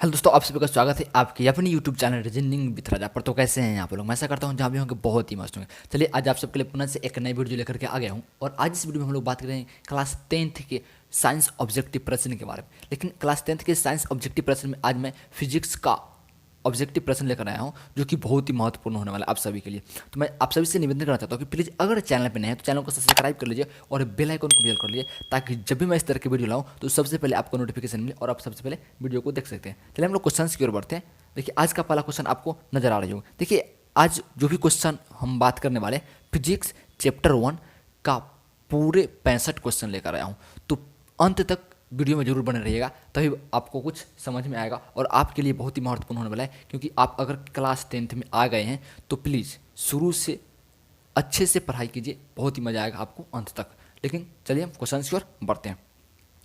Hello दोस्तों, आप सभी का स्वागत है आपके अपनी यूट्यूब चैनल रीजनिंग विथ राजा पर। तो कैसे हैं आप लोग? मैं ऐसा करता हूं जहां भी होंगे बहुत ही मस्त होंगे। चलिए आज आप सबके लिए पुनः से एक नई वीडियो लेकर के आ गया हूं और आज इस वीडियो में हम लोग बात कर रहे हैं क्लास 10th के साइंस ऑब्जेक्टिव प्रश्न के बारे में। लेकिन क्लास 10th के साइंस ऑब्जेक्टिव प्रश्न में आज मैं फिजिक्स का ऑब्जेक्टिव प्रश्न लेकर आया हूं जो कि बहुत ही महत्वपूर्ण होने वाला है आप सभी के लिए। तो मैं आप सभी से निवेदन करना चाहता हूं कि प्लीज़ अगर चैनल पर नए हैं तो चैनल को सब्सक्राइब कर लीजिए और बेल आइकन को भी ऑन कर लीजिए, ताकि जब भी मैं इस तरह की वीडियो लाऊं तो सबसे पहले आपको नोटिफिकेशन मिले और आप सबसे पहले वीडियो को देख सकते हैं। चलिए हम लोग क्वेश्चन की ओर बढ़ते हैं। देखिए आज का पहला क्वेश्चन आपको नजर आ रही होगी। देखिए आज जो भी क्वेश्चन हम बात करने वाले फिजिक्स चैप्टर 1 का पूरे 65 क्वेश्चन लेकर आया हूँ। तो अंत तक वीडियो में जरूर बने रहिएगा, तभी आपको कुछ समझ में आएगा और आपके लिए बहुत ही महत्वपूर्ण होने वाला है। क्योंकि आप अगर क्लास 10th में आ गए हैं तो प्लीज़ शुरू से अच्छे से पढ़ाई कीजिए, बहुत ही मजा आएगा आपको अंत तक। लेकिन चलिए हम क्वेश्चन की ओर बढ़ते हैं।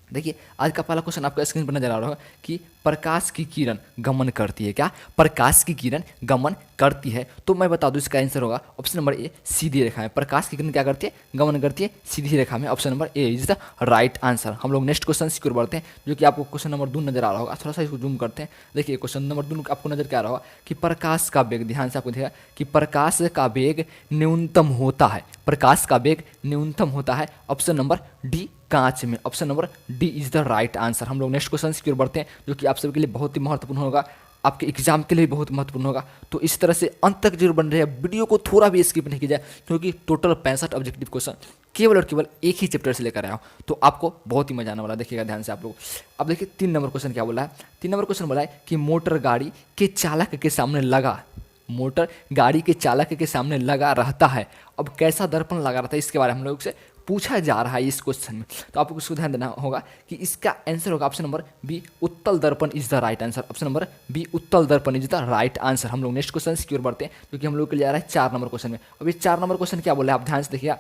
देखिए आज का पहला क्वेश्चन आपका स्क्रीन पर नजर आ रहा होगा कि प्रकाश की किरण गमन करती है क्या? प्रकाश की किरण गमन करती है। तो मैं बता दूं इसका आंसर होगा ऑप्शन नंबर ए, सीधी रेखा में। प्रकाश की किरण क्या करती है? गमन करती है सीधी रेखा में। Option number A is the right answer. हम लोग नेक्स्ट क्वेश्चन की ओर बढ़ते हैं, जो कि आपको क्वेश्चन नंबर 2 नजर आ रहा होगा। थोड़ा सा इसको जूम करते हैं। देखिए क्वेश्चन नंबर 2 आपको नजर क्या आ रहा होगा कि प्रकाश का वेग, ध्यान से आपको देखिएगा कि प्रकाश का वेग न्यूनतम होता है। प्रकाश का वेग न्यूनतम होता है। ऑप्शन नंबर डी, कांच में। Option number D is the right answer. हम लोग नेक्स्ट क्वेश्चन की ओर बढ़ते हैं, जो कि आप सबके लिए बहुत ही महत्वपूर्ण होगा, आपके एग्जाम के लिए भी बहुत महत्वपूर्ण होगा। तो इस तरह से अंत तक जरूर बन रहे हैं, वीडियो को थोड़ा भी स्किप नहीं किया जाए, क्योंकि टोटल 65 ऑब्जेक्टिव क्वेश्चन केवल और केवल एक ही चैप्टर से लेकर आया हूँ। तो आपको बहुत ही मजा आने वाला है, देखिएगा ध्यान से आप लोग। अब देखिए 3 नंबर क्वेश्चन क्या बोला है। 3 नंबर क्वेश्चन बोला है कि मोटर गाड़ी के चालक के सामने लगा, मोटर गाड़ी के चालक के सामने लगा रहता है। अब कैसा दर्पण लगा रहता है इसके बारे में हम लोग से पूछा जा रहा है इस क्वेश्चन में। तो आपको इसको ध्यान देना होगा कि इसका आंसर होगा ऑप्शन नंबर बी, उत्तल दर्पण is the right answer. Option number B, उत्तल दर्पण इज द राइट आंसर। हम लोग नेक्स्ट क्वेश्चन की ओर बढ़ते हैं, जो कि हम लोग के लिए आ रहा है 4 नंबर क्वेश्चन में। अब ये 4 नंबर क्वेश्चन क्या बोला है आप ध्यान से देखिएगा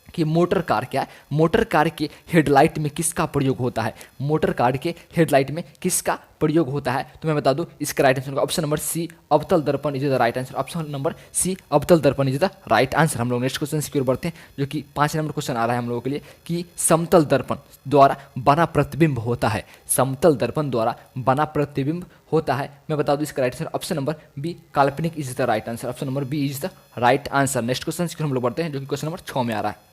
कि मोटर कार क्या है? मोटर कार के हेडलाइट में किसका प्रयोग होता है? मोटर कार के हेडलाइट में किसका प्रयोग होता है? तो मैं बता दूं इसका राइट आंसर होगा ऑप्शन नंबर सी, अवतल दर्पण is the right answer. Option number C, अवतल दर्पण इज द राइट आंसर। हम लोग नेक्स्ट क्वेश्चन की ओर बढ़ते हैं, जो कि 5 नंबर क्वेश्चन आ रहा है हम लोगों के लिए कि समतल दर्पण द्वारा बना प्रतिबिंब होता है। समतल दर्पण द्वारा बना प्रतिबिंब होता है। मैं बता दूं इसका right answer option number B, काल्पनिक is the right answer. Option number B is the right answer. Next question की हम लोग बढ़ते हैं, जो कि क्वेश्चन नंबर 6 में आ रहा है।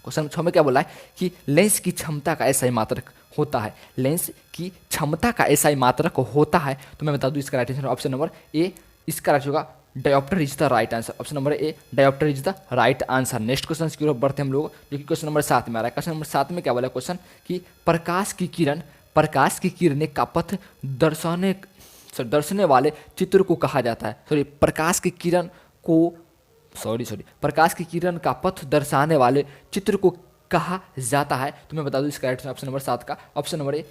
क्वेश्चन 6 में क्या बोला है कि लेंस की क्षमता का ऐसा ही मात्रक होता है। लेंस की क्षमता का ऐसा ही मात्रक होता है। तो मैं बता दूं इसका राइट आंसर ऑप्शन नंबर ए, इसका राइट होगा dioptre is the right answer. Option number A, dioptre is the right answer. Next question की ओर बढ़ते हैं हम लोग, जो कि क्वेश्चन नंबर 7 में आ रहा है। क्वेश्चन नंबर 7 में क्या बोला है क्वेश्चन कि प्रकाश की किरणें का पथ दर्शाने वाले चित्र को कहा जाता है। प्रकाश की किरण का पथ दर्शाने वाले चित्र को कहा जाता है। तो मैं बता दूं इसका राइट ऑप्शन नंबर 7 का ऑप्शन नंबर ए,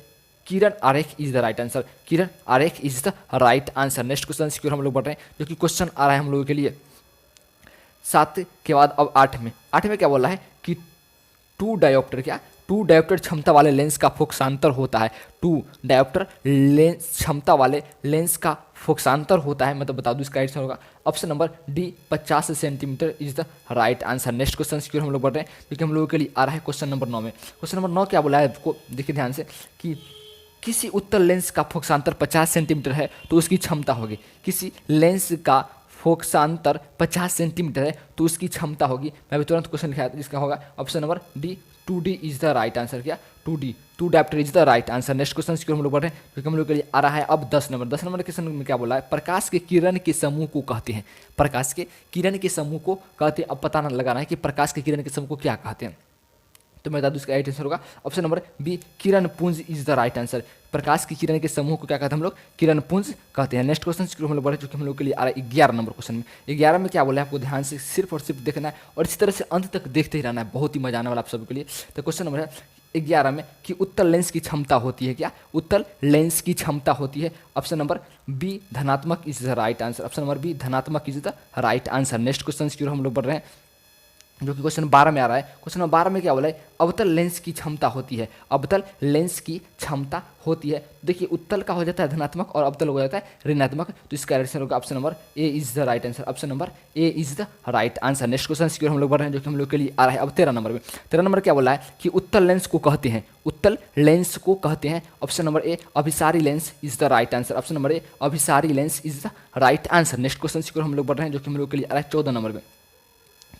किरण आरेख इज द राइट आंसर। किरण आरेख is the right answer. Next question की ओर हम लोग बढ़ रहे हैं, जो कि क्वेश्चन आ रहा है हम लोगों के लिए 7 के बाद अब 8 में। 8 में क्या बोला है कि टू डायोप्टर क्षमता वाले लेंस का फोकसांतर होता है। 2 डायोप्टर लेंस क्षमता वाले लेंस का फोकसांतर होता है। मतलब बता दूं इसका आंसर होगा option number D, 50 centimetre is the right answer. Next question की ओर हम लोग बढ़ रहे हैं, क्योंकि हम लोगों के लिए आ रहा है क्वेश्चन नंबर 9 में। क्वेश्चन नंबर 9 क्या बोला है आपको देखिए ध्यान से कि किसी उत्तल लेंस का फोकसांतर 50 सेंटीमीटर है तो उसकी क्षमता होगी। किसी लेंस का फोकसांतर 50 सेंटीमीटर है तो उसकी क्षमता होगी। मैं भी तुरंत क्वेश्चन लिखा जिसका होगा option number D, 2D is the right answer. क्या? 2D, 2 dioptre is the right answer. Next question की ओर हम लोग बढ़ रहे हैं, क्योंकि हम लोग के लिए आ रहा है अब 10 नंबर। 10 नंबर क्वेश्चन में क्या बोला है? प्रकाश के किरण के समूह को कहते हैं। प्रकाश के किरण के समूह को कहते हैं। अब पता लगाना है कि प्रकाश के किरण के समूह को क्या कहते हैं। तो मैं बता दूं इसका राइट आंसर होगा ऑप्शन नंबर बी, किरण पुंज इज द राइट आंसर। प्रकाश की किरण के समूह को क्या कहते हैं हम लोग? किरण पुंज कहते हैं। नेक्स्ट क्वेश्चन की ओर हम लोग बढ़े, जो कि हम लोग के लिए आ रहा है 11 नंबर क्वेश्चन में। 11 में क्या बोला है आपको ध्यान से सिर्फ और सिर्फ देखना है और इसी तरह से अंत तक देखते ही रहना है, बहुत ही मजा आने वाला आप सबके लिए। तो क्वेश्चन नंबर है 11 में कि उत्तल लेंस की क्षमता होती है क्या? उत्तल लेंस की क्षमता होती है। ऑप्शन नंबर बी, धनात्मक is the right answer. Option number B, धनात्मक is the right answer. Next question की ओर हम लोग बढ़ रहे हैं, जो कि क्वेश्चन 12 में आ रहा है। क्वेश्चन नंबर 12 में क्या बोला है, अवतल लेंस की क्षमता होती है, अवतल लेंस की क्षमता होती है। देखिए उत्तल का हो जाता है धनात्मक और अवतल हो जाता है ऋणात्मक, तो इसका आंसर होगा option number A is the right answer, option number A is the right answer. Next question की ओर हम लोग बढ़ रहे हैं, जो कि हम लोग के लिए आ रहा है अब 13 नंबर में। 13 नंबर क्या बोला है कि उत्तल लेंस को कहते हैं, उत्तल लेंस को कहते हैं, ऑप्शन नंबर ए अभिसारी lens is the right answer, option number A अभिसारी lens is the right answer. Next question की ओर हम लोग बढ़ रहे हैं, जो कि हम लोग के लिए आ रहा है 14 नंबर में।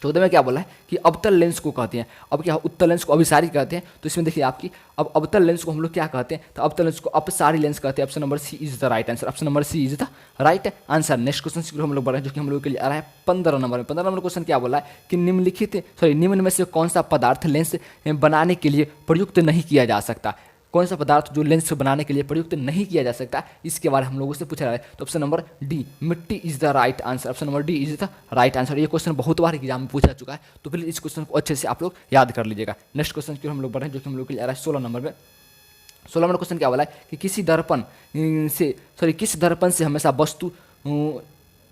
14 में क्या बोला है कि अवतल लेंस को कहते हैं। अब क्या उत्तल लेंस को अभिसारी कहते हैं, तो इसमें देखिए आपकी अब अवतल लेंस को हम लोग क्या कहते हैं, तो अवतल लेंस को अपसारी लेंस कहते हैं, option number C is the right answer, option number C is the right answer. Next question की हम लोग बढ़ रहे हैं, जो कि हम लोग के लिए आ रहा है 15 नंबर में। 15 नंबर क्वेश्चन क्या बोला है कि निम्न में से कौन सा पदार्थ लेंस बनाने के लिए प्रयुक्त नहीं किया जा सकता, कौन सा पदार्थ जो लेंस बनाने के लिए प्रयुक्त नहीं किया जा सकता, इसके बारे में हम लोगों से पूछा है। तो ऑप्शन नंबर डी मिट्टी is the right answer, option number D is the right answer. ये क्वेश्चन बहुत बार एग्जाम में पूछा चुका है, तो प्लीज इस क्वेश्चन को अच्छे से आप लोग याद कर लीजिएगा। नेक्स्ट क्वेश्चन की हम लोग बढ़ रहे हैं, जो कि हम लोग के लिए आ रहा है 16 नंबर में। 16 नंबर क्वेश्चन क्या बोला है कि किस दर्पण से हमेशा वस्तु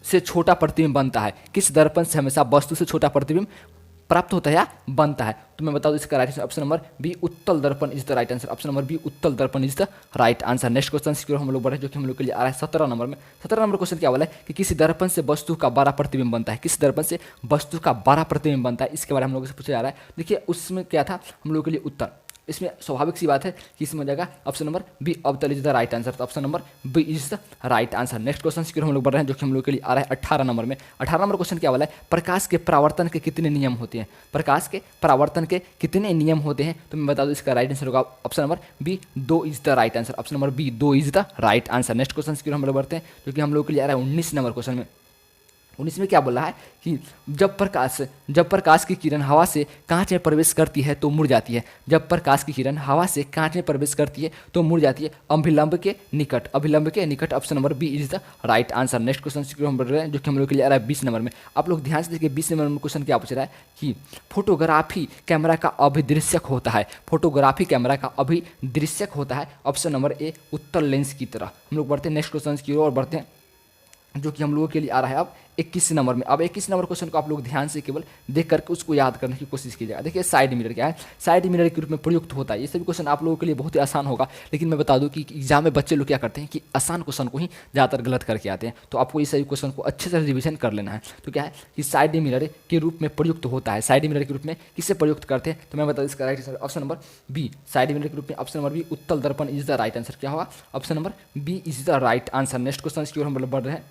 से छोटा प्रतिबिंब बनता है, किस दर्पण से हमेशा वस्तु से छोटा प्रतिबिंब प्राप्त होता है या बनता है। तो मैं बता दूं इसका right answer option number B उत्तल दर्पण is the right answer, option number B उत्तल दर्पण is the right answer. Next question की ओर हम लोग बढ़े, जो कि हम लोग के लिए आ रहा है 17 नंबर में। 17 नंबर क्वेश्चन क्या बोला है कि किसी दर्पण से वस्तु का 12 प्रतिबिंब बनता है, किस दर्पण से वस्तु का 12 प्रतिबिंब बनता है, इसके बारे में हम लोगों से पूछा जा रहा है। देखिए उसमें क्या था हम लोग के लिए उत्तर, इसमें स्वाभाविक सी बात है कि इसमें हो जाएगा ऑप्शन नंबर बी अवतल इज द राइट आंसर, तो option number B is the right answer. Next question की ओर हम लोग बढ़ रहे हैं, जो कि हम लोग के लिए आ रहा है 18 नंबर में। 18 नंबर क्वेश्चन क्या बोला है प्रकाश के परावर्तन के कितने नियम होते हैं, प्रकाश के परावर्तन के कितने नियम होते हैं। तो मैं बता दूं इसका राइट आंसर होगा option number B 2 is the right answer, option number B 2 is the right answer. Next question की ओर हम लोग बढ़ते हैं, जो कि हम लोग के लिए आ रहा है 19 नंबर क्वेश्चन में। 19 में क्या बोला है कि जब प्रकाश की किरण हवा से कांच में प्रवेश करती है तो मुड़ जाती है, जब प्रकाश की किरण हवा से कांच में प्रवेश करती है तो मुड़ जाती है अभिलंब के निकट, अभिलंब के निकट, option number B is the right answer. Next question की हम बढ़ रहे हैं, जो कि हम लोग के लिए आ रहा है 20 नंबर में। आप लोग ध्यान से देखिए 20 नंबर में क्वेश्चन क्या पूछ रहा है कि फोटोग्राफी कैमरा का अभिदृश्यक होता है, फोटोग्राफी कैमरा का अभिदृश्यक होता है, ऑप्शन नंबर ए उत्तल लेंस की तरह। हम लोग बढ़ते हैं नेक्स्ट क्वेश्चन की ओर बढ़ते हैं, जो कि हम लोगों के लिए आ रहा है अब 21 नंबर में। अब 21 नंबर क्वेश्चन को आप लोग ध्यान से केवल देख करके उसको याद करने की कोशिश कीजिएगा। देखिए साइड मिरर क्या है, साइड मिरर के रूप में प्रयुक्त होता है। ये सभी क्वेश्चन आप लोगों के लिए बहुत ही आसान होगा, लेकिन मैं बता दूं कि एग्जाम में बच्चे लोग क्या करते हैं कि आसान क्वेश्चन को ही ज़्यादातर गलत करके आते हैं, तो आपको ये सभी क्वेश्चन को अच्छे से रिविजन कर लेना है। तो क्या है कि साइड मिरर के रूप में प्रयुक्त होता है, साइड मिरर के रूप में किससे प्रयुक्त करते हैं, तो मैं बता दूं इसका right answer option number B side mirror के रूप में, ऑप्शन नंबर बी उत्तल दर्पण इज द राइट आंसर। क्या होगा option number B is the right answer. Next question की ओर हम बढ़ रहे हैं,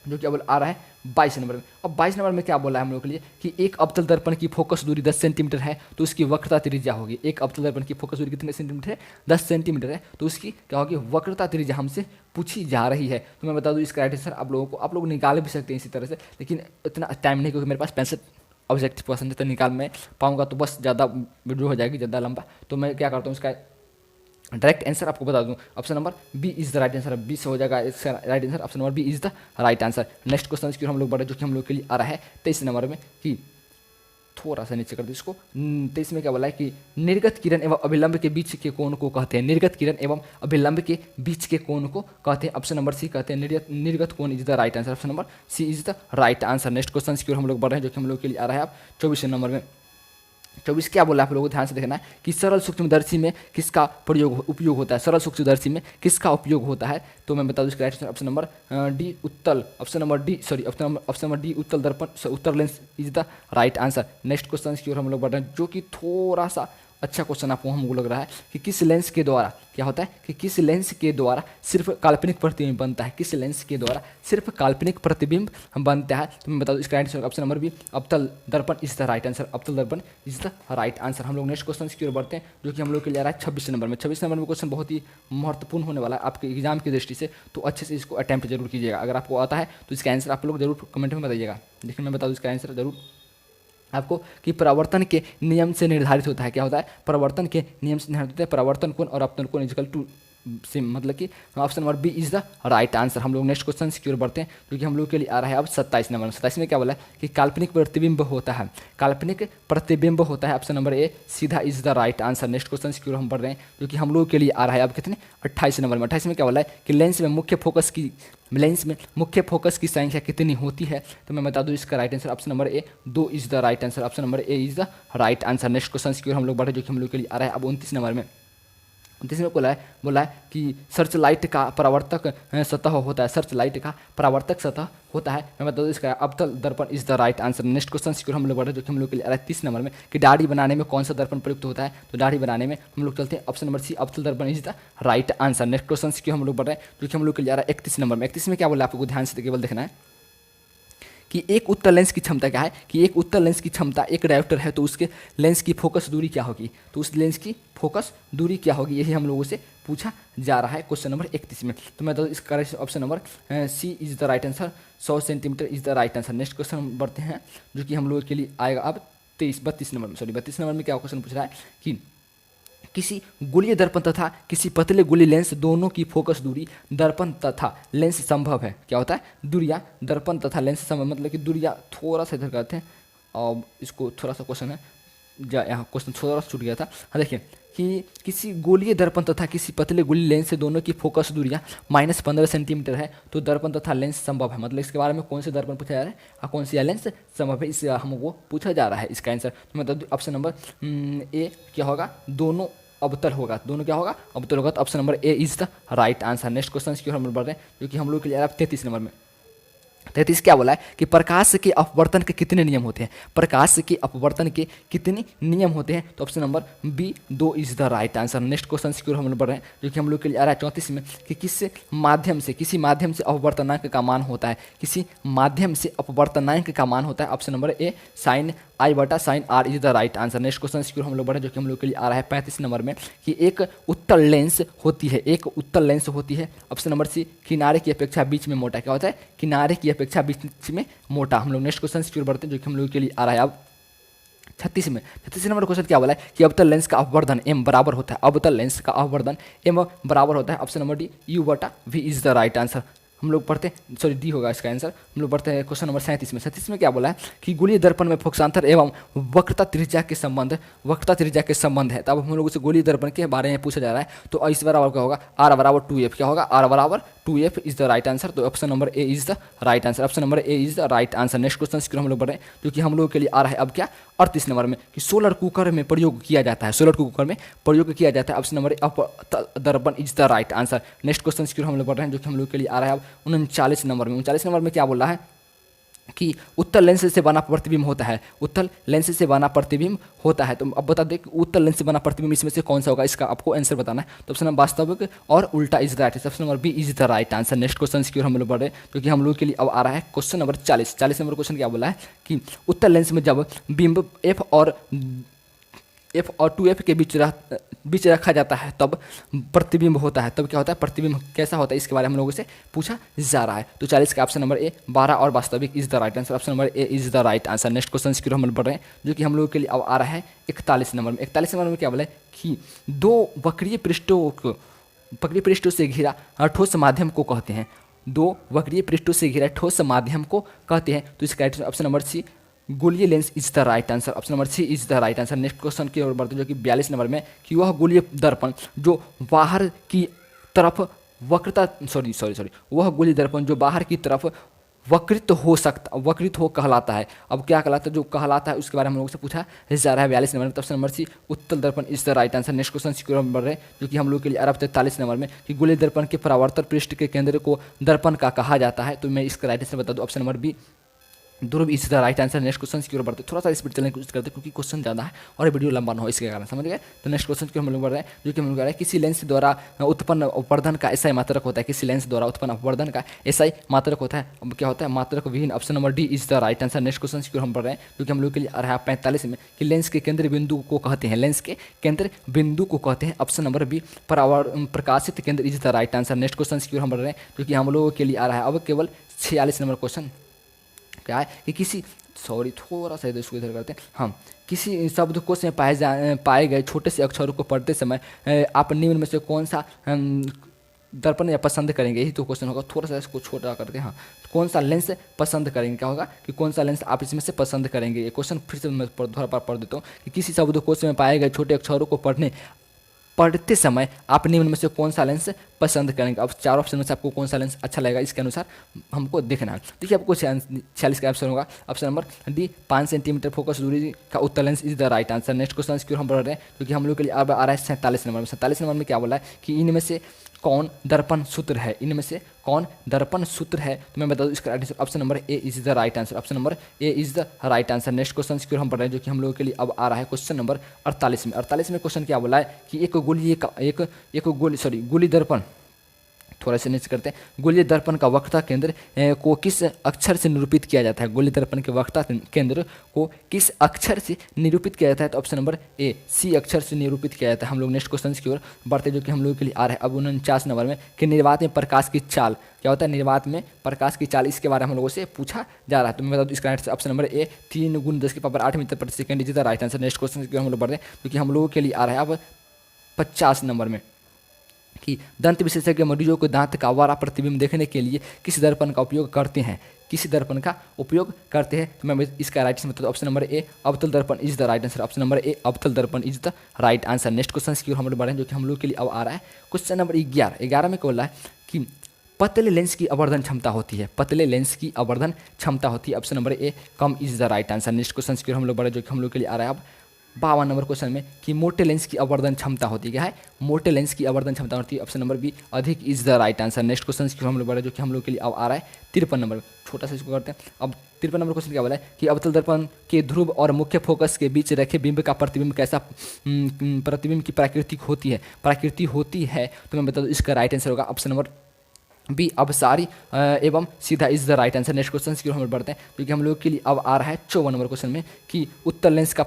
जो क्या बोल आ रहा है 22 नंबर में। अब 22 नंबर में क्या बोला है हम लोग के लिए कि एक अवतल दर्पण की फोकस दूरी 10 सेंटीमीटर है तो उसकी वक्रता त्रिज्या होगी। एक अवतल दर्पण की फोकस दूरी कितने सेंटीमीटर है, 10 सेंटीमीटर है, तो उसकी क्या होगी वक्रता त्रिज्या हमसे पूछी जा रही है। तो मैं बता दूं इसका राइट आंसर आप लोगों को, आप लोग निकाल भी सकते हैं इसी तरह से, लेकिन इतना टाइम नहीं क्योंकि मेरे पास 65 ऑब्जेक्टिव क्वेश्चन है, तो निकाल मैं पाऊंगा तो बस ज़्यादा वीडियो हो जाएगी, ज़्यादा लंबा। तो मैं क्या करता हूँ इसका डायरेक्ट आंसर आपको बता दूं, option number B is the right answer, B से हो जाएगा इसका right answer, option number B is the right answer. Next question की हम लोग बढ़े, जो कि हम लोग के लिए आ रहा है 23 नंबर में कि थोड़ा सा नीचे कर दो इसको। 23 में क्या बोला है कि निर्गत किरण एवं अभिलंब के बीच के कोण को कहते हैं, निर्गत किरण एवं अभिलंब के बीच के कोण को कहते हैं, ऑप्शन नंबर सी कहते हैं निर्गत कोण is the right answer, option number C is the right answer. Next question की ओर हम लोग बढ़ रहे हैं, जो कि हम लोग के लिए आ रहा है अब 24 नंबर में। 24 क्या बोला है आप लोगों को ध्यान से देखना है कि सरल सूक्ष्मदर्शी में किसका उपयोग होता है, सरल सूक्ष्मदर्शी में किसका उपयोग होता है। तो मैं बता दूं इसका right answer option number D उत्तल, ऑप्शन नंबर डी उत्तल दर्पण उत्तल lens is the right answer. Next question की ओर हम लोग बढ़ रहे हैं, जो कि थोड़ा सा अच्छा क्वेश्चन आपको हमको लग रहा है कि किस लेंस के द्वारा क्या होता है कि किस लेंस के द्वारा सिर्फ काल्पनिक प्रतिबिंब बनता है, किस लेंस के द्वारा सिर्फ काल्पनिक प्रतिबिंब बनता है। तो मैं बता दूं इसका right answer option number B अवतल दर्पण इज द राइट आंसर, अवतल दर्पण इज द राइट आंसर। हम लोग नेक्स्ट क्वेश्चन की ओर बढ़ते हैं, जो कि हम लोग के लिए आ रहा है 26 नंबर में। 26 नंबर में क्वेश्चन बहुत ही महत्वपूर्ण होने वाला है आपके एग्जाम की दृष्टि से, तो अच्छे से इसको अटैम्प्ट जरूर कीजिएगा। अगर आपको आता है तो इसका आंसर आप लोग जरूर कमेंट में बताइएगा। लेकिन मैं बता दूं इसका आंसर जरूर आपको कि परावर्तन के नियम से निर्धारित होता है। क्या होता है, परावर्तन के नियम से निर्धारित होता है, परावर्तन कोण और अपतन कोण इक्वल टू से मतलब कि option number B is the right answer. हम लोग नेक्स्ट क्वेश्चन की ओर बढ़ते हैं जो कि हम लोग के लिए आ रहा है अब 27 नंबर। 27 में क्या बोला है कि काल्पनिक प्रतिबिंब होता है, काल्पनिक प्रतिबिंब होता है, ऑप्शन नंबर ए सीधा is the right answer. Next question की ओर हम बढ़ रहे हैं जो कि हम लोग के लिए आ रहा है अब कितने 28 नंबर में। 28 में क्या बोला है कि लेंस में मुख्य फोकस की संख्या कितनी होती है, तो मैं बता दूं इसका right answer option number A 2 is the right answer. Option number A is the right answer. Next question की ओर हम लोग बढ़े जो कि हम लोग के लिए आ रहा है अब 29 नंबर में। 29 में बोला है कि सर्च लाइट का परावर्तक सतह होता है, सर्च लाइट का परावर्तक सतह होता है, मैं बता दूं इसका अवतल दर्पण is the right answer. Next question की ओर हम लोग बढ़े जो कि हम लोग के लिए आ रहा है 30 नंबर में कि दाढ़ी बनाने में कौन सा दर्पण प्रयुक्त होता है, तो दाढ़ी बनाने में हम लोग चलते हैं ऑप्शन नंबर सी अवतल दर्पण is the right answer. Next question की हम लोग बढ़ रहे हैं जो कि हम लोग के लिए आ रहा है 31 नंबर में। 31 में क्या बोला आपको ध्यान से केवल देखना है कि एक उत्तल लेंस की क्षमता क्या है, कि एक उत्तल लेंस की क्षमता एक डायोप्टर है तो उसके लेंस की फोकस दूरी क्या होगी, तो उस लेंस की फोकस दूरी क्या होगी, यही हम लोगों से पूछा जा रहा है क्वेश्चन नंबर 31 में। तो मैं तो इसका option number C is the right answer, 100 centimetre is the right answer. Next question हम बढ़ते हैं जो कि हम लोगों के लिए आएगा अब 32 नंबर में। 32 नंबर में क्या क्वेश्चन पूछ रहा है कि किसी गोलीय दर्पण तथा किसी पतले गोली लेंस दोनों की फोकस दूरी दर्पण तथा लेंस संभव है। क्या होता है दूरियां दर्पण तथा लेंस संभव, मतलब कि दूरियां थोड़ा सा इधर करते हैं और इसको थोड़ा सा क्वेश्चन है यहाँ क्वेश्चन थोड़ा सा छूट गया था। हाँ देखिए कि किसी गोलीय दर्पण तथा किसी पतले गोली लेंस से दोनों की फोकस दूरियां -15 सेंटीमीटर है तो दर्पण तथा लेंस संभव है। मतलब इसके बारे में कौन से दर्पण पूछा जा रहा है और कौन सी लेंस संभव है, इससे हमको पूछा जा रहा है। इसका आंसर तो मतलब ऑप्शन नंबर ए क्या होगा, दोनों अवतल होगा, दोनों क्या होगा अवतल होगा, तो option number A is the right answer. Next question की ओर हम बढ़ रहे हैं जो कि हम लोग के लिए 33 नंबर में। 33 क्या बोला है कि प्रकाश के अपवर्तन के कितने नियम होते हैं, प्रकाश के अपवर्तन के कितने नियम होते हैं, तो option number B 2 is the right answer. Next question की ओर हम लोग बढ़ रहे हैं जो कि हम लोग के लिए आ रहा है 34 में कि किसी माध्यम से अपवर्तनांक का मान होता है, किसी माध्यम से अपवर्तनांक का मान होता है, option number A sine i बटा sine r is the right answer. Next question की ओर हम लोग बढ़े जो कि हम लोग के लिए आ रहा है 35 नंबर में कि एक उत्तल लेंस होती है, एक उत्तल लेंस होती है, ऑप्शन नंबर सी किनारे की अपेक्षा बीच में मोटा। क्या होता है किनारे की अपेक्षा बीच में मोटा। हम लोग नेक्स्ट क्वेश्चन की ओर बढ़ते हैं जो कि हम लोग के लिए आ रहा है अब 36 में। 36 नंबर क्वेश्चन क्या बोला है कि अवतल लेंस का अपवर्धन m बराबर होता है, अवतल लेंस का अपवर्धन m बराबर होता है, ऑप्शन नंबर डी u बटा v is the right answer. हम लोग पढ़ते हैं सॉरी डी होगा इसका आंसर। हम लोग पढ़ते हैं क्वेश्चन नंबर 37 में। 37 में क्या बोला है कि गोलीय दर्पण में फोकसांतर एवं वक्रता त्रिज्या के संबंध है। तब हम लोग से गोलीय दर्पण के बारे में पूछा जा रहा है, तो इस बराबर क्या होगा r बराबर 2f। क्या होगा r बराबर 2f is the right answer, तो option number A is the right answer. Option number A is the right answer. Next question की हम लोग बढ़ रहे हैं जो कि हम लोग के लिए आ रहा है अब क्या 38 नंबर में कि सोलर कुकर में प्रयोग किया जाता है, सोलर कुकर में प्रयोग किया जाता है, ऑप्शन नंबर अप दर्पण is the right answer. Next question की हम लोग बढ़ रहे हैं जो कि हम लोग के लिए आ रहा है अब 39 नंबर में। 39 नंबर में क्या बोला है कि उत्तल लेंस से बना प्रतिबिंब होता है, उत्तल लेंस से बना प्रतिबिंब होता है। तो अब बता दें कि उत्तल लेंस से बना प्रतिबिंब इसमें से कौन सा होगा, इसका आपको आंसर बताना है। तो ऑप्शन नंबर वास्तविक और उल्टा is the right answer, option number B is the right answer. Next question की ओर हम लोग बढ़ रहे हैं क्योंकि हम लोग के लिए अब आ रहा है क्वेश्चन नंबर 40। 40 नंबर क्वेश्चन क्या बोला है कि उत्तल लेंस में जब बिंब एफ और 2f के बीच रखा जाता है तब प्रतिबिंब होता है, तब क्या होता है प्रतिबिंब कैसा होता है, इसके बारे में हम लोगों से पूछा जा रहा है। तो 40 का ऑप्शन नंबर ए 12 और वास्तविक is the right answer, option number A is the right answer. Next question की हम बढ़ रहे हैं जो कि हम लोगों के लिए अब आ रहा है 41 नंबर में। 41 नंबर में क्या बोला है कि दो वक्रीय पृष्ठों से घिरा ठोस माध्यम को कहते हैं, दो वक्रीय पृष्ठों से घिरा ठोस माध्यम को कहते हैं, तो इसका ऑप्शन नंबर सी गोलीय lens is the right answer, option number C is the right answer. Next question की ओर बढ़ते हैं जो कि 42 नंबर में कि वह गोलीय दर्पण जो बाहर की तरफ वह गोलीय दर्पण जो बाहर की तरफ वक्रित हो कहलाता है। अब क्या कहलाता है, जो कहलाता है उसके बारे में हम लोगों से पूछा जा रहा है 42 नंबर में। ऑप्शन नंबर सी उत्तल दर्पण is the right answer. Next question की ओर बढ़ रहे हैं जो कि हम लोग के लिए अरब 43 नंबर में कि गोलीय दर्पण के परावर्तन पृष्ठ के केंद्र को दर्पण का कहा जाता है, तो मैं इसका राइट आंसर बता दूं, ऑप्शन नंबर बी ध्रुव is the right answer. Next question की ओर बढ़ते थोड़ा सा स्पीड चलने की कोशिश करते क्योंकि क्वेश्चन ज़्यादा है और वीडियो लंबा ना हो इसके कारण, समझ गए। तो नेक्स्ट क्वेश्चन की हम लोग बढ़ रहे हैं जो कि हम लोग कह रहे हैं किसी लेंस द्वारा उत्पन्न अपवर्धन का ऐसा ही मात्रक होता है, किसी लेंस द्वारा उत्पन्न अपवर्धन का ऐसा ही मात्रक होता है। अब क्या होता है मात्रक विहीन, option number D is the right answer. Next question की ओर हम बढ़ रहे हैं जो कि हम लोग के लिए आ रहा है 45 में कि लेंस के केंद्र बिंदु को कहते हैं, लेंस के केंद्र बिंदु को कहते हैं, ऑप्शन नंबर बी प्रकाशित केंद्र is the right answer. Next question की ओर हम बढ़ रहे हैं जो कि हम लोगों के लिए आ रहा है अब केवल 46 नंबर क्वेश्चन क्या है कि किसी सॉरी थोड़ा सा इसको इधर करते हैं। हाँ, किसी शब्दकोश में पाए गए छोटे से अक्षरों को पढ़ते समय आप निम्न में से कौन सा दर्पण या पसंद करेंगे, यही तो क्वेश्चन होगा। थोड़ा सा इसको छोटा करते हैं। हाँ, कौन सा लेंस पसंद करेंगे, क्या होगा कि कौन सा लेंस आप इसमें से पसंद करेंगे। ये क्वेश्चन फिर से मैं थोड़ा पढ़ देता हूँ कि किसी शब्दकोश में पाए गए छोटे अक्षरों को पढ़ते समय आप निम्न में से कौन सा लेंस पसंद करेंगे। अब 4 ऑप्शन में से आपको कौन सा लेंस अच्छा लगेगा इसके अनुसार हमको देखना है। देखिए आपको 46 का ऑप्शन होगा। Option number D 5 centimetre focus दूरी का उत्तर lens is the right answer. Next question क्यों हम पढ़ रहे हैं, क्योंकि हम लोग के लिए अब आ रहा है 47 नंबर में। 47 नंबर में क्या बोला है कि इनमें से कौन दर्पण सूत्र है, इनमें से कौन दर्पन सूत्र है, तो मैं बता दूं इसका right answer option number A is the right answer. Option number A is the right answer. Next question की ओर हम पढ़ रहे हैं, जो कि हम लोगों के लिए अब आ रहा है क्वेश्चन नंबर 48 में। 48 में क्वेश्चन क्या बोला है कि गोली दर्पण, थोड़ा सा नीचे करते हैं। गोलीय दर्पण का वक्रता केंद्र को किस अक्षर से निरूपित किया जाता है। गोलीय दर्पण के वक्रता केंद्र को किस अक्षर से निरूपित किया जाता है, तो ऑप्शन नंबर ए सी अक्षर से निरूपित किया जाता है। हम लोग नेक्स्ट क्वेश्चन की ओर बढ़ते, जो कि हम लोग के लिए आ रहा है अब 49 नंबर में कि निर्वात में प्रकाश की चाल क्या होता है। निर्वात में प्रकाश की चाल, इसके बारे में हम लोगों से पूछा जा रहा है। तो मैं बता दूं इसका right option number A 3 × 10⁸ metre प्रति second is the right answer. Next question की ओर हम लोग बढ़ते हैं, क्योंकि हम लोगों के लिए आ रहा है अब 50 नंबर में कि दंत विशेषज्ञ मरीजों को दांत का आवारा प्रतिबिंब देखने के लिए किस दर्पण का उपयोग करते हैं, किस दर्पण का उपयोग करते हैं। तो मैं इसका राइट आंसर ऑप्शन नंबर ए अवतल दर्पण is the right answer. Option number ए अवतल दर्पण is the right answer. Next question की ओर हम लोग बढ़े हैं, जो कि हम लोग के लिए अब आ रहा है क्वेश्चन नंबर 11 में बोला है कि पतले लेंस की आवर्धन क्षमता होती है, पतले लेंस की आवर्धन क्षमता होती है। Option number A come is the right answer. Next question की ओर हम लोग बढ़े, जो कि हम लोग के लिए आ रहा है अब 52 नंबर क्वेश्चन में कि मोटे लेंस की आवर्धन क्षमता होती है, क्या है, मोटे लेंस की आवर्धन क्षमता होती है। ऑप्शन नंबर बी अधिक is the right answer. Next question की हम लोग बढ़े, जो कि हम लोग के लिए अब आ रहा है 53 नंबर में। छोटा सा इसको करते हैं। अब 53 नंबर क्वेश्चन क्या बोला है कि अवतल दर्पण के ध्रुव और मुख्य फोकस के बीच रखे बिंब का प्रतिबिंब कैसा प्रतिबिंब की प्राकृतिक होती है, प्राकृति होती है। तो मैं बता दूं इसका राइट आंसर होगा ऑप्शन नंबर बी अवसारी एवं सीधा is the right answer. Next question की ओर हम बढ़ते हैं, क्योंकि हम लोग के लिए अब आ रहा है 54 नंबर क्वेश्चन में कि उत्तर लेंस का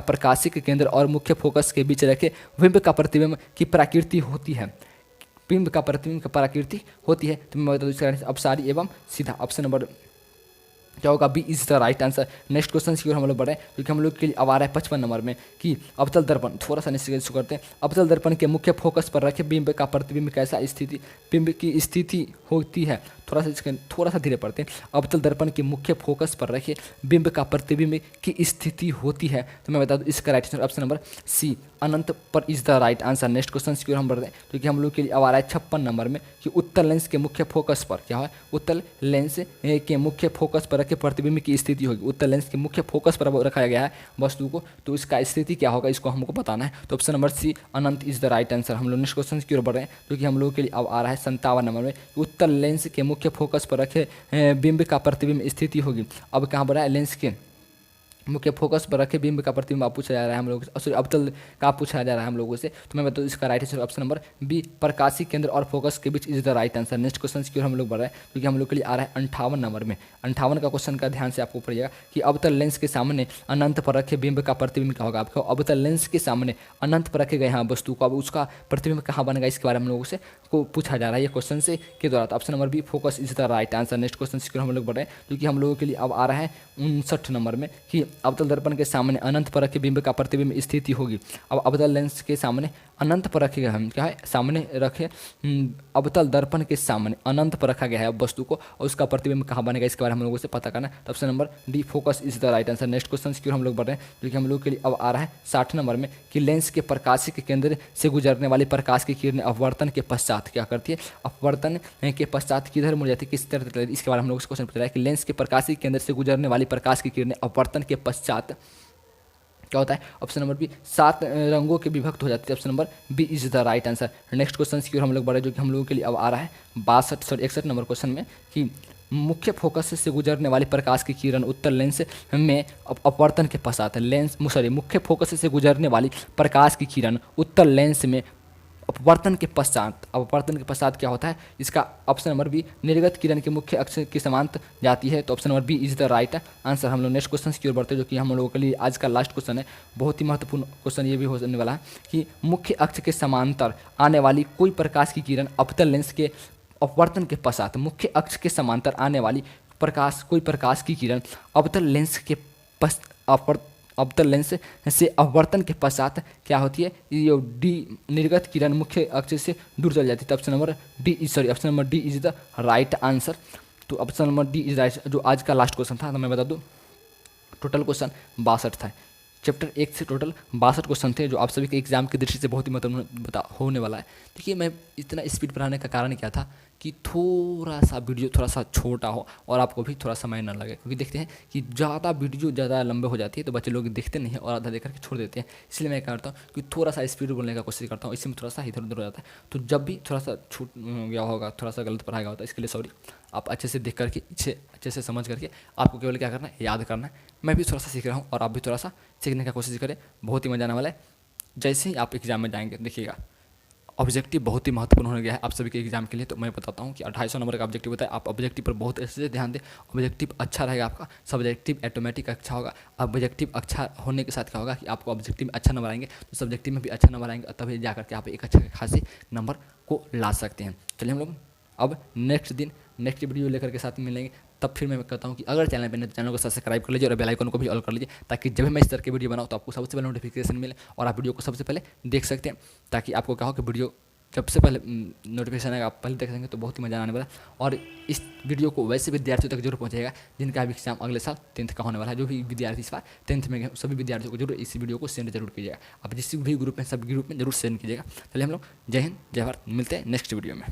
प्रकाशिक केंद्र और मुख्य फोकस के बीच रखे बिंब का प्रतिबिंब की प्रकृति होती है, बिंब का प्रतिबिंब की प्रकृति होती है। तो मैं बता दूं इसका अवसारी एवं सीधा। ऑप्शन नंबर क्या होगा, B is the right answer. Next question की ओर हम लोग बढ़े, क्योंकि हम लोग के लिए अब आ रहा है 55 नंबर में कि अवतल दर्पण, थोड़ा सा निश्चित करते हैं। अवतल दर्पण के मुख्य फोकस पर रखे बिंब का प्रतिबिंब कैसा स्थिति, बिंब की स्थिति होती है। थोड़ा सा धीरे पढ़ते हैं। अवतल दर्पण के मुख्य फोकस पर रखे बिंब का प्रतिबिंब की स्थिति होती है। तो मैं बता दूं इसका right answer option number C अनंत पर is the right answer. Next question की ओर हम बढ़ते हैं, क्योंकि हम लोग के लिए अब आ रहा है 56 नंबर में कि उत्तल लेंस के मुख्य फोकस पर क्या है, उत्तल लेंस के मुख्य फोकस पर रखे प्रतिबिंब की स्थिति होगी। उत्तल लेंस के मुख्य फोकस पर रखा गया है वस्तु को, तो इसका स्थिति क्या होगा इसको हमको बताना है। तो ऑप्शन नंबर सी अनंत इज द राइट आंसर। हम लोग नेक्स्ट क्वेश्चन की ओर बढ़ रहे हैं, क्योंकि हम लोग के लिए अब आ रहा है 57 नंबर में उत्तल लेंस के मुख्य फोकस पर रखे बिंब का प्रतिबिंब स्थिति होगी। अब कहाँ बढ़ा है, लेंस के मुख्य फोकस पर रखे बिंब का प्रतिबिंब आप पूछा जा रहा है हम लोगों से, सॉरी अवतल का पूछा जा रहा है हम लोगों से। तो मैं बताऊँ इसका right answer option number B प्रकाशी केंद्र और फोकस के बीच is the right answer. Next question की ओर हम लोग बढ़ रहे हैं, क्योंकि हम लोग के लिए आ रहा है 58 नंबर में। 58 का क्वेश्चन का ध्यान से आपको पढ़िएगा कि अवतल लेंस के सामने अनंत पर रखे बिंब का प्रतिबिंब क्या होगा। आपको अवतल लेंस के सामने अनंत पर रखे गए हैं वस्तु को, अब उसका प्रतिबिंब कहाँ बनेगा इसके बारे में हम लोगों से को पूछा जा रहा है ये क्वेश्चन से के द्वारा। तो option number B focus is the right answer. Next question की ओर हम लोग बढ़ रहे हैं, क्योंकि हम लोगों के लिए अब आ रहा है 59 नंबर में कि अवतल दर्पण के सामने अनंत पर रखे बिंब का प्रतिबिंब स्थिति होगी। अब अवतल लेंस के सामने अनंत पर रखे गए हम क्या है, सामने रखे अवतल दर्पण के सामने अनंत पर रखा गया है वस्तु को, और उसका प्रतिबिंब कहाँ बनेगा इसके बारे में हम लोगों से पता करना है। तो option number D focus is the right answer. Next question की ओर हम लोग बढ़ रहे हैं, क्योंकि हम लोग के लिए अब आ रहा है 60 नंबर में कि लेंस के प्रकाशिक केंद्र से गुजरने वाली प्रकाश की किरणें अपवर्तन के पश्चात क्या करती है, अपवर्तन के पश्चात किधर मुड़ जाती है, किस तरह इसके बारे में हम लोग क्वेश्चन पूछ रहा है कि लेंस के प्रकाशिक केंद्र से गुजरने वाली प्रकाश की किरणें अपवर्तन के पश्चात क्या होता है। ऑप्शन नंबर बी 7 रंगों के विभक्त हो जाती है। Option number B is the right answer. Next question की ओर हम लोग बढ़े, जो कि हम लोगों के लिए अब आ रहा है 61 नंबर क्वेश्चन में कि मुख्य फोकस से गुजरने वाली प्रकाश की किरण उत्तल लेंस में अपवर्तन के पश्चात मुख्य फोकस से गुजरने वाली प्रकाश की किरण उत्तल लेंस में अपवर्तन के पश्चात क्या होता है, इसका ऑप्शन नंबर बी निर्गत किरण के मुख्य अक्ष के समांतर जाती है। तो option number B is the right answer. हम लोग नेक्स्ट क्वेश्चन की ओर बढ़ते हैं, जो कि हम लोगों के लिए आज का लास्ट क्वेश्चन है। बहुत ही महत्वपूर्ण क्वेश्चन ये भी होने वाला है कि मुख्य अक्ष के समांतर आने वाली कोई प्रकाश की किरण अवतल लेंस के अपवर्तन के पश्चात, मुख्य अक्ष के समांतर आने वाली कोई प्रकाश की किरण अवतल लेंस के अवतल लेंस से अपवर्तन के पश्चात क्या होती है, ये डी निर्गत किरण मुख्य अक्ष से दूर चल जाती है। तो option number D is the right answer. तो option number D is right. जो आज का लास्ट क्वेश्चन था, तो मैं बता दूं टोटल क्वेश्चन 62 था। चैप्टर 1 से टोटल 62 क्वेश्चन थे, जो आप सभी के एग्जाम की दृष्टि से बहुत ही महत्वपूर्ण होने वाला है। देखिए, मैं इतना स्पीड बढ़ाने का कारण क्या था कि थोड़ा सा वीडियो थोड़ा सा छोटा हो और आपको भी थोड़ा समय ना लगे, क्योंकि देखते हैं कि ज़्यादा वीडियो ज़्यादा लंबे हो जाती है तो बच्चे लोग देखते नहीं हैं और आधा देख करके छोड़ देते हैं। इसलिए मैं क्या करता हूँ कि थोड़ा सा स्पीड बोलने का कोशिश करता हूँ, इसमें थोड़ा सा इधर उधर हो जाता है। तो जब भी थोड़ा सा छूट गया होगा, थोड़ा सा गलत पढ़ाया होता है, इसके लिए सॉरी। आप अच्छे से देख करके, अच्छे से समझ करके आपको केवल क्या करना है, याद करना है। मैं भी थोड़ा सा सीख रहा हूँ और आप भी थोड़ा सा सीखने का कोशिश करें, बहुत ही मजा आने वाला है। जैसे ही आप एग्जाम में जाएंगे, देखिएगा ऑब्जेक्टिव बहुत ही महत्वपूर्ण हो गया है आप सभी के एग्जाम के लिए। तो मैं बताता हूँ कि 250 नंबर का ऑब्जेक्टिव होता है। आप ऑब्जेक्टिव पर बहुत अच्छे से ध्यान दें। ऑब्जेक्टिव अच्छा रहेगा आपका, सब्जेक्टिव ऑटोमेटिक अच्छा होगा। ऑब्जेक्टिव अच्छा होने के साथ क्या होगा कि आपको ऑब्जेक्टिव में अच्छा नंबर आएंगे, तो सब्जेक्टिव में भी अच्छा नंबर आएंगे, तभी जा करके आप एक अच्छे खासे नंबर को ला सकते हैं। चलिए हम लोग अब नेक्स्ट वीडियो लेकर के साथ मिलेंगे। तब फिर मैं कहता हूँ कि अगर चैनल पे नहीं तो चैनल को सब्सक्राइब कर लीजिए और बेल आइकन को भी ऑल कर लीजिए, ताकि जब मैं इस तरह की वीडियो बनाऊँ तो आपको सबसे पहले नोटिफिकेशन मिले और आप वीडियो को सबसे पहले देख सकते हैं, ताकि आपको क्या हो कि वीडियो जब से पहले नोटिफिकेशन आएगा आप पहले देख सकेंगे, तो बहुत ही मजा आने वाला है। और इस वीडियो को वैसे विद्यार्थियों तक जरूर पहुंचेगा जिनका भी एग्जाम अगले साल 10th का होने वाला है। जो भी विद्यार्थी इस बार 10th में गए, सभी विद्यार्थियों को जरूर इस वीडियो को सेंड जरूर कीजिएगा। आप जिस भी ग्रुप में, सब ग्रुप में जरूर सेंड कीजिएगा। चलिए हम लोग जय हिंद जय भारत, मिलते हैं नेक्स्ट वीडियो में।